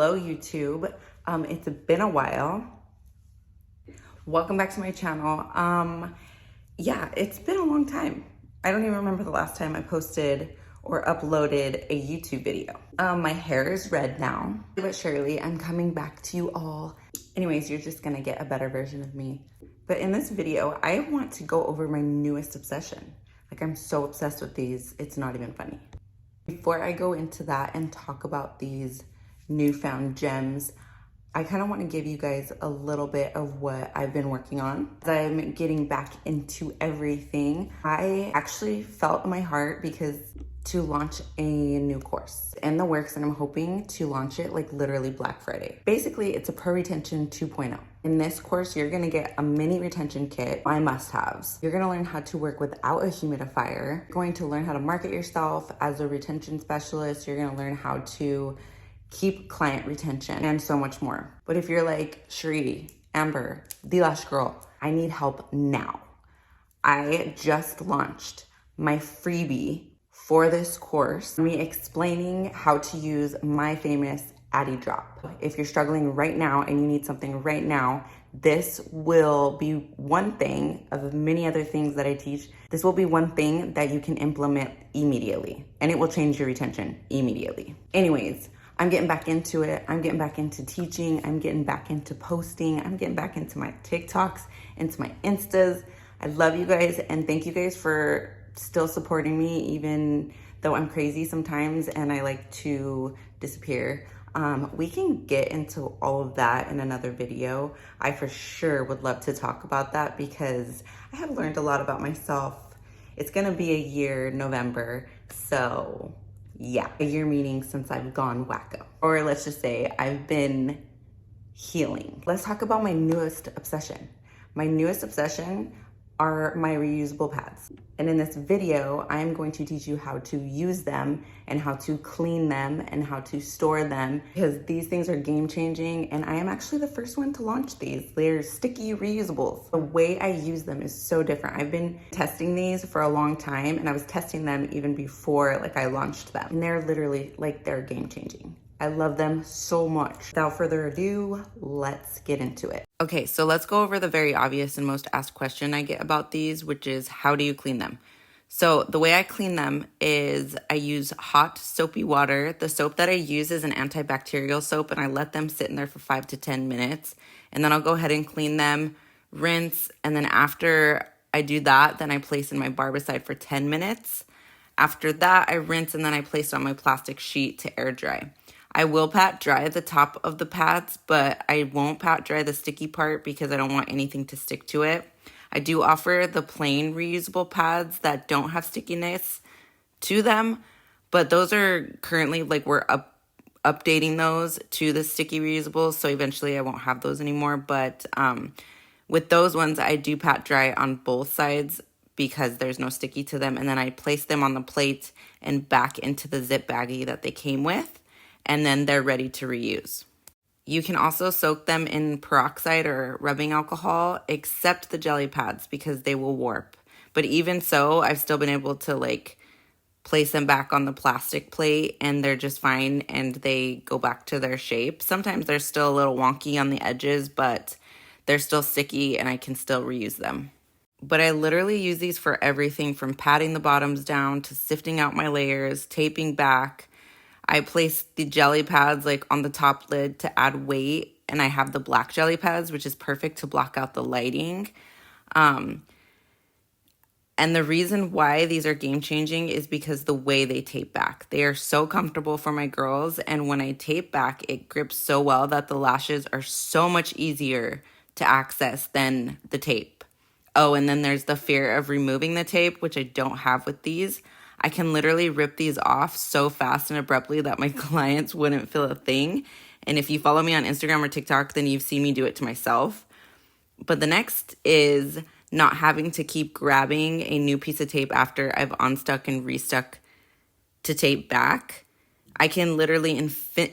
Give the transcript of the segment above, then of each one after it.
Hello YouTube. It's been a while. Welcome back to my channel. Yeah, it's been a long time. I don't even remember the last time I posted or uploaded a YouTube video. My hair is red now, but surely I'm coming back to you all. Anyways, you're just gonna get a better version of me. But in this video, I want to go over my newest obsession. Like, I'm so obsessed with these, it's not even funny. Before I go into that and talk about these newfound gems, I kind of want to give you guys a little bit of what I've been working on. As I'm getting back into everything, I actually felt in my heart because to launch a new course in the works, and I'm hoping to launch it like literally Black Friday. Basically, it's a Pro Retention 2.0. In this course, you're gonna get a mini retention kit, my must-haves. You're gonna learn how to work without a humidifier. You're going to learn how to market yourself as a retention specialist. You're gonna learn how to keep client retention and so much more. But if you're like, Sheree, Amber, the Lash Girl, I need help now. I just launched my freebie for this course, me explaining how to use my famous Addy Drop. If you're struggling right now and you need something right now, this will be one thing of many other things that I teach. This will be one thing that you can implement immediately, and it will change your retention immediately. Anyways, I'm getting back into it. I'm getting back into teaching. I'm getting back into posting. I'm getting back into my TikToks, into my Instas. I love you guys, and thank you guys for still supporting me, even though I'm crazy sometimes and I like to disappear. We can get into all of that in another video. I for sure would love to talk about that because I have learned a lot about myself. It's gonna be a year, November, so yeah, a year meaning since I've gone wacko. Or let's just say I've been healing. Let's talk about my newest obsession. My newest obsession are my reusable pads. And in this video, I'm going to teach you how to use them and how to clean them and how to store them, because these things are game changing, and I am actually the first one to launch these. They're sticky reusables. The way I use them is so different. I've been testing these for a long time, and I was testing them even before like I launched them. And they're literally like, they're game changing. I love them so much. Without further ado, let's get into it. Okay, so let's go over the very obvious and most asked question I get about these, which is how do you clean them? So the way I clean them is I use hot soapy water. The soap that I use is an antibacterial soap, and I let them sit in there for 5 to 10 minutes. And then I'll go ahead and clean them, rinse, and then after I do that, then I place in my barbicide for 10 minutes. After that, I rinse, and then I place on my plastic sheet to air dry. I will pat dry the top of the pads, but I won't pat dry the sticky part because I don't want anything to stick to it. I do offer the plain reusable pads that don't have stickiness to them, but those are currently, like, we're updating those to the sticky reusables, so eventually I won't have those anymore. But with those ones, I do pat dry on both sides because there's no sticky to them, and then I place them on the plate and back into the zip baggie that they came with, and then they're ready to reuse. You can also soak them in peroxide or rubbing alcohol, except the jelly pads because they will warp. But even so, I've still been able to like place them back on the plastic plate, and they're just fine, and they go back to their shape. Sometimes they're still a little wonky on the edges, but they're still sticky and I can still reuse them. But I literally use these for everything from patting the bottoms down to sifting out my layers, taping back. I place the jelly pads like on the top lid to add weight, and I have the black jelly pads, which is perfect to block out the lighting. And the reason why these are game changing is because the way they tape back. They are so comfortable for my girls, and when I tape back, it grips so well that the lashes are so much easier to access than the tape. Oh, and then there's the fear of removing the tape, which I don't have with these. I can literally rip these off so fast and abruptly that my clients wouldn't feel a thing. And if you follow me on Instagram or TikTok, then you've seen me do it to myself. But the next is not having to keep grabbing a new piece of tape after I've unstuck and restuck to tape back. I can literally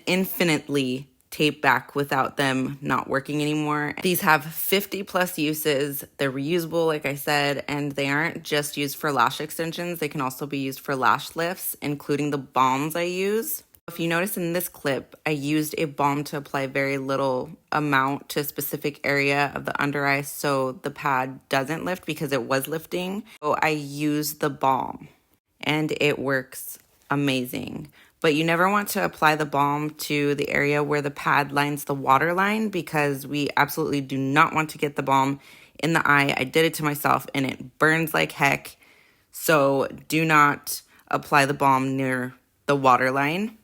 infinitely tape back without them not working anymore. These have 50 plus uses. They're reusable, like I said, and they aren't just used for lash extensions. They can also be used for lash lifts, including the balms I use. If you notice in this clip, I used a balm to apply very little amount to a specific area of the under eye so the pad doesn't lift because it was lifting. So I used the balm and it works amazing. But you never want to apply the balm to the area where the pad lines the waterline because we absolutely do not want to get the balm in the eye. I did it to myself and it burns like heck. So do not apply the balm near the waterline.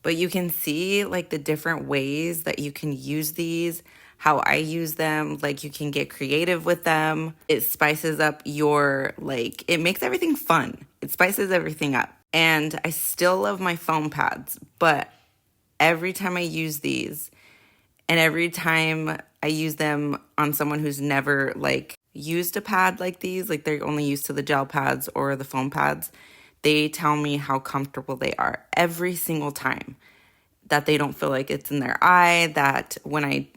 But you can see like the different ways that you can use these, how I use them, like you can get creative with them. It spices up your, like, it makes everything fun. It spices everything up. And I still love my foam pads, but every time I use these and every time I use them on someone who's never like used a pad like these, like they're only used to the gel pads or the foam pads, they tell me how comfortable they are every single time, that they don't feel like it's in their eye, that when I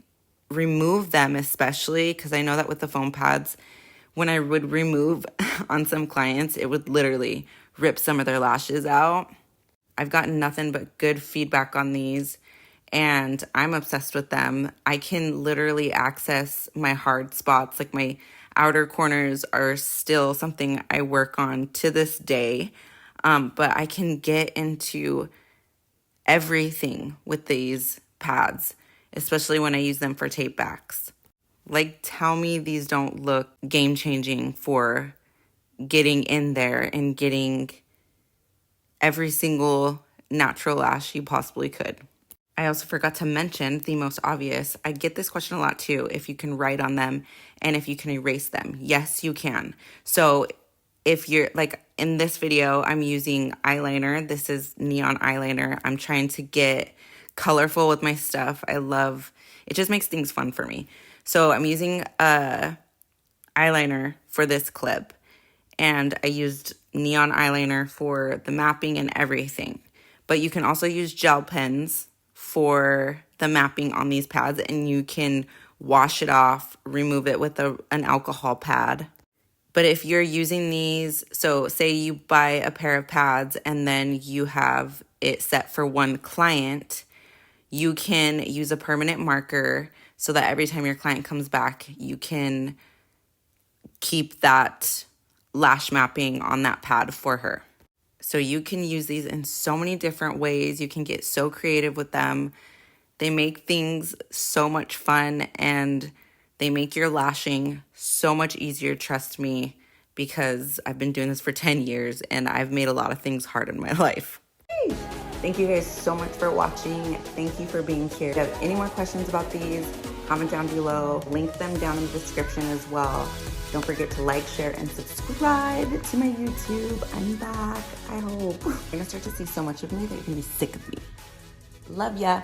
remove them, especially, because I know that with the foam pads, when I would remove on some clients, it would literally rip some of their lashes out. I've gotten nothing but good feedback on these, and I'm obsessed with them. I can literally access my hard spots, like my outer corners are still something I work on to this day. But I can get into everything with these pads, especially when I use them for tape backs. Like, tell me these don't look game-changing for getting in there and getting every single natural lash you possibly could. I also forgot to mention the most obvious. I get this question a lot too, if you can write on them and if you can erase them. Yes, you can. So if you're like in this video, I'm using eyeliner. This is neon eyeliner. I'm trying to get colorful with my stuff. I love, it just makes things fun for me. So I'm using eyeliner for this clip, and I used neon eyeliner for the mapping and everything. But you can also use gel pens for the mapping on these pads, and you can wash it off, remove it with an alcohol pad. But if you're using these, so say you buy a pair of pads and then you have it set for one client, you can use a permanent marker so that every time your client comes back, you can keep that lash mapping on that pad for her. So you can use these in so many different ways. You can get so creative with them. They make things so much fun, and they make your lashing so much easier, trust me, because I've been doing this for 10 years and I've made a lot of things hard in my life. Hey, thank you guys so much for watching. Thank you for being here. If you have any more questions about these, comment down below. Link them down in the description as well. Don't forget to like, share, and subscribe to my YouTube. I'm back, I hope. You're gonna start to see so much of me that you're gonna be sick of me. Love ya.